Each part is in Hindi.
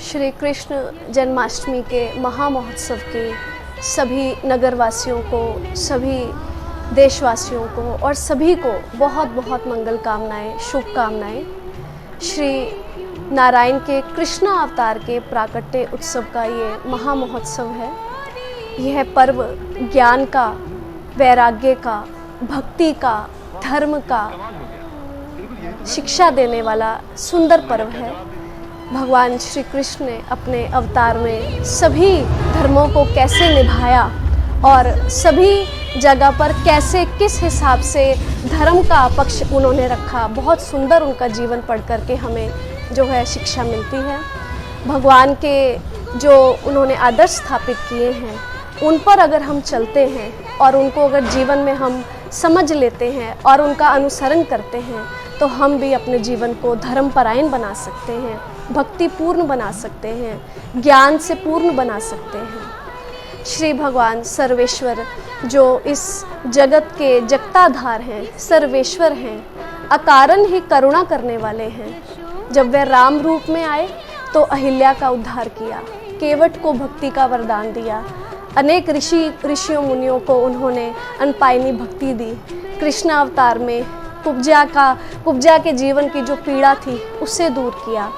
श्री कृष्ण जन्माष्टमी के महामहोत्सव के सभी नगरवासियों को, सभी देशवासियों को और सभी को बहुत बहुत मंगल कामनाएं, शुभकामनाएं। श्री नारायण के कृष्ण अवतार के प्राकट्य उत्सव का ये महामहोत्सव है। यह पर्व ज्ञान का, वैराग्य का, भक्ति का, धर्म का शिक्षा देने वाला सुंदर पर्व है। भगवान श्री कृष्ण ने अपने अवतार में सभी धर्मों को कैसे निभाया और सभी जगह पर कैसे, किस हिसाब से धर्म का पक्ष उन्होंने रखा, बहुत सुंदर उनका जीवन पढ़ कर के हमें जो है शिक्षा मिलती है। भगवान के जो उन्होंने आदर्श स्थापित किए हैं उन पर अगर हम चलते हैं और उनको अगर जीवन में हम समझ लेते हैं और उनका अनुसरण करते हैं तो हम भी अपने जीवन को धर्मपरायण बना सकते हैं, भक्तिपूर्ण बना सकते हैं, ज्ञान से पूर्ण बना सकते हैं। श्री भगवान सर्वेश्वर जो इस जगत के जगताधार हैं, सर्वेश्वर हैं, अकारण ही करुणा करने वाले हैं। जब वे राम रूप में आए तो अहिल्या का उद्धार किया, केवट को भक्ति का वरदान दिया, अनेक ऋषियों मुनियों को उन्होंने अनपायनी भक्ति दी। कृष्ण अवतार में कुब्जा के जीवन की जो पीड़ा थी उसे दूर किया।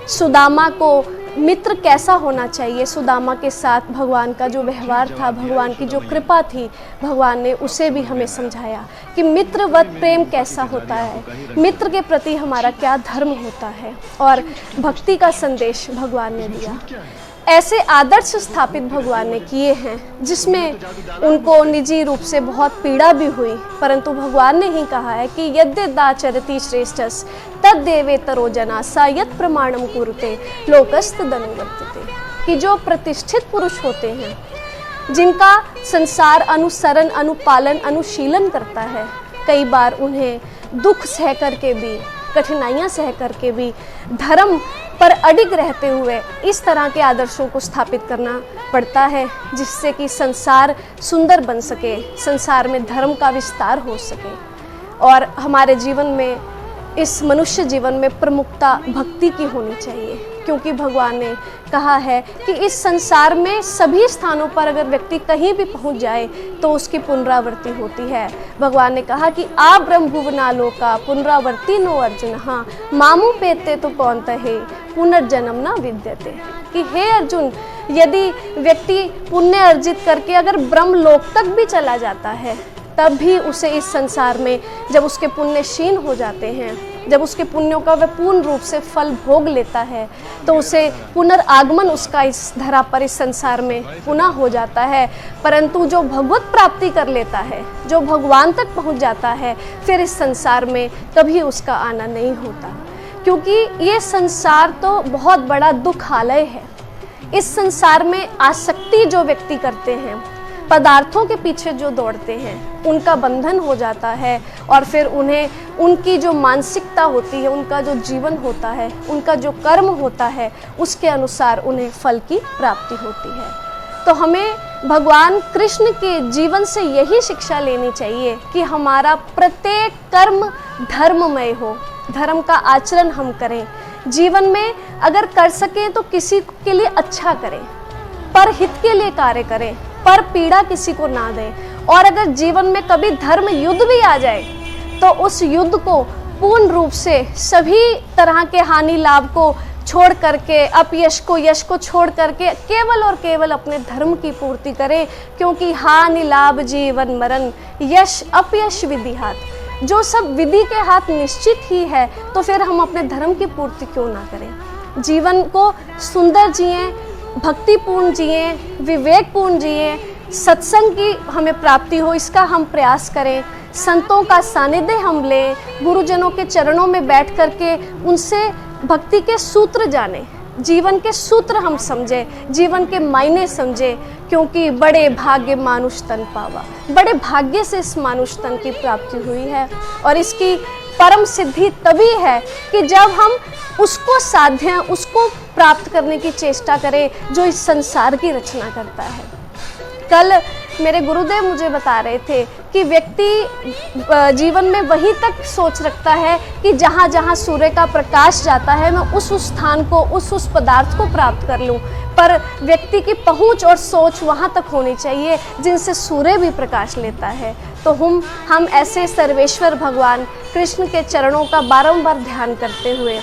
सुदामा को मित्र कैसा होना चाहिए, सुदामा के साथ भगवान का जो व्यवहार था, भगवान की जो कृपा थी, भगवान ने उसे भी हमें समझाया कि मित्रवत प्रेम कैसा होता है, मित्र के प्रति हमारा क्या धर्म होता है, और भक्ति का संदेश भगवान ने दिया। ऐसे आदर्श स्थापित भगवान ने किए हैं जिसमें उनको निजी रूप से बहुत पीड़ा भी हुई, परंतु भगवान ने ही कहा है कि यद्यदाचरति श्रेष्ठस तद्देवेतरो जना सा यत् प्रमाणम कुरुते लोकस्तदनुवर्तते, कि जो प्रतिष्ठित पुरुष होते हैं, जिनका संसार अनुसरण, अनुपालन, अनुशीलन करता है, कई बार उन्हें दुख सह करके भी, कठिनाइयाँ सह करके भी धर्म पर अडिग रहते हुए इस तरह के आदर्शों को स्थापित करना पड़ता है जिससे कि संसार सुंदर बन सके, संसार में धर्म का विस्तार हो सके। और हमारे जीवन में, इस मनुष्य जीवन में प्रमुखता भक्ति की होनी चाहिए, क्योंकि भगवान ने कहा है कि इस संसार में सभी स्थानों पर अगर व्यक्ति कहीं भी पहुंच जाए तो उसकी पुनरावृत्ति होती है। भगवान ने कहा कि आ ब्रह्म भुवनालोका पुनरावृत्ति नो अर्जुन, हाँ मामू पेते तो कौन तहे पुनर्जन्म ना विद्यते, कि हे अर्जुन, यदि व्यक्ति पुण्य अर्जित करके अगर ब्रह्म लोक तक भी चला जाता है तब भी उसे इस संसार में, जब उसके पुण्य क्षीण हो जाते हैं, जब उसके पुण्यों का वह पूर्ण रूप से फल भोग लेता है तो उसे पुनर्आगमन उसका इस धरा पर, इस संसार में पुनः हो जाता है। परंतु जो भगवत प्राप्ति कर लेता है, जो भगवान तक पहुंच जाता है, फिर इस संसार में कभी उसका आना नहीं होता, क्योंकि ये संसार तो बहुत बड़ा दुखालय है। इस संसार में आसक्ति जो व्यक्ति करते हैं, पदार्थों के पीछे जो दौड़ते हैं, उनका बंधन हो जाता है और फिर उन्हें, उनकी जो मानसिकता होती है, उनका जो जीवन होता है, उनका जो कर्म होता है, उसके अनुसार उन्हें फल की प्राप्ति होती है। तो हमें भगवान कृष्ण के जीवन से यही शिक्षा लेनी चाहिए कि हमारा प्रत्येक कर्म धर्ममय हो, धर्म का आचरण हम करें, जीवन में अगर कर सकें तो किसी के लिए अच्छा करें, पर हित के लिए कार्य करें, पर पीड़ा किसी को ना दें। और अगर जीवन में कभी धर्म युद्ध भी आ जाए तो उस युद्ध को पूर्ण रूप से, सभी तरह के हानि लाभ को छोड़ करके, अपयश को, यश को छोड़ करके केवल और केवल अपने धर्म की पूर्ति करें, क्योंकि हानि लाभ जीवन मरण यश अपयश विधि हाथ, जो सब विधि के हाथ निश्चित ही है, तो फिर हम अपने धर्म की पूर्ति क्यों ना करें। जीवन को सुंदर जिएं, भक्तिपूर्ण जिए, विवेकपूर्ण जिए, सत्संग की हमें प्राप्ति हो, इसका हम प्रयास करें, संतों का सानिध्य हम लें, गुरुजनों के चरणों में बैठ करके उनसे भक्ति के सूत्र जानें, जीवन के सूत्र हम समझें, जीवन के मायने समझें, क्योंकि बड़े भाग्य मानुष तन पावा, बड़े भाग्य से इस मानुष तन की प्राप्ति हुई है। और इसकी परम सिद्धि तभी है कि जब हम उसको साधें, उसको प्राप्त करने की चेष्टा करें जो इस संसार की रचना करता है। कल मेरे गुरुदेव मुझे बता रहे थे कि व्यक्ति जीवन में वहीं तक सोच रखता है कि जहाँ जहाँ सूर्य का प्रकाश जाता है मैं उस स्थान को, उस पदार्थ को प्राप्त कर लूँ, पर व्यक्ति की पहुँच और सोच वहाँ तक होनी चाहिए जिनसे सूर्य भी प्रकाश लेता है। तो हम ऐसे सर्वेश्वर भगवान कृष्ण के चरणों का बारंबार ध्यान करते हुए,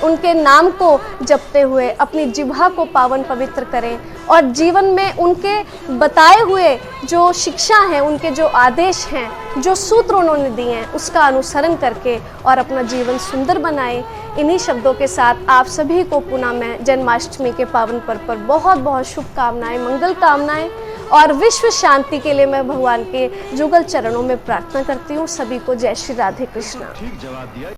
उनके नाम को जपते हुए अपनी जिह्वा को पावन पवित्र करें और जीवन में उनके बताए हुए जो शिक्षा है, उनके जो आदेश हैं, जो सूत्र उन्होंने दिए हैं, उसका अनुसरण करके और अपना जीवन सुंदर बनाएं। इन्हीं शब्दों के साथ आप सभी को पुनः मैं जन्माष्टमी के पावन पर्व पर बहुत बहुत शुभकामनाएं, मंगल कामनाएं और विश्व शांति के लिए मैं भगवान के जुगल चरणों में प्रार्थना करती हूँ। सभी को जय श्री राधे कृष्णा।